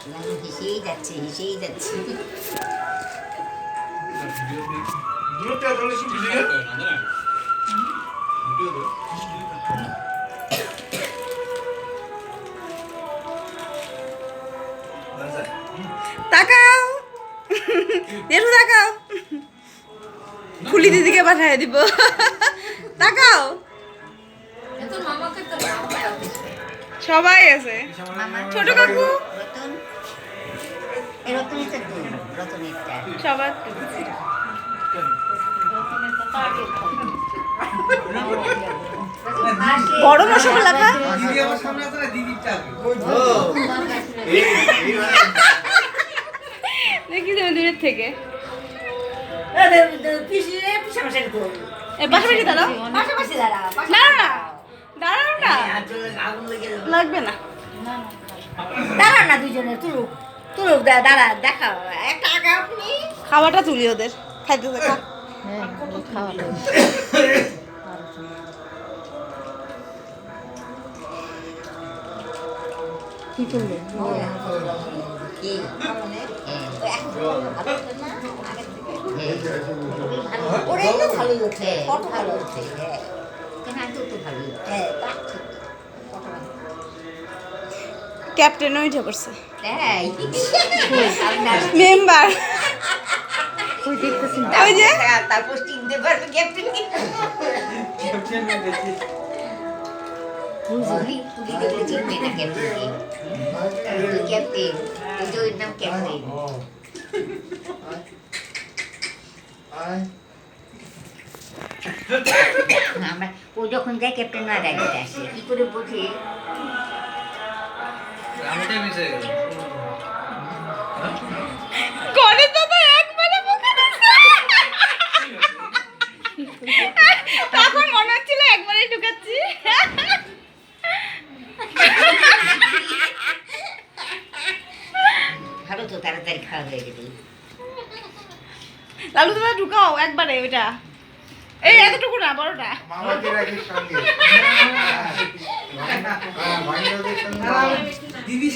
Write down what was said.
হেসেই যাচ্ছে হেসেই যাচ্ছে। তাকাও একটু তাকাও, ফুলি দিদিকে পাঠিয়ে দিব। তাকাও, সবাই আছে। ছোট কাকু সবার বড় মশলা লাগা দেখি তুমি দূরের থেকে পাশাপাশি দাঁড়াও, দাঁড়াও না, দাঁড়াও না, লাগবে না, দাঁড়া না দুজনে তুলুক তুলুক দাঁড়া দেখাও একটা আঁকা আপনি খাওয়াটা তুলি ওদের খাইতে থাকা। কি করলে ওরাই তো ভালোই হচ্ছে, ফটো ভালো হচ্ছে, কেন তো ভালোই হচ্ছে। ক্যাপ্টেন ওইটা করছে তাই মেম্বার, ওই যে তারপর চিনতে পারবে ক্যাপ্টেন কি পুরি পুরি দেখলে চিনবে না ক্যাপ্টেন কি ক্যাপ্টেন ওই যে ওর নাম ক্যাপ্টেন। আমরা ও যখন যায় ক্যাপ্টেন না ডাকতে আসে কি করে বোঝে করে তো তো একবারে মুখে দিছে। তখন মনে হচ্ছিল একবারে ঢুকাচ্ছি। ভালো তো তাড়াতাড়ি খাওয়া হয়ে গেল। লালু দাদা ঢুকাও একবারে ওইটা, এই এতটুকু না বড়টা। মামাকে রাখিস সঙ্গে। দিদি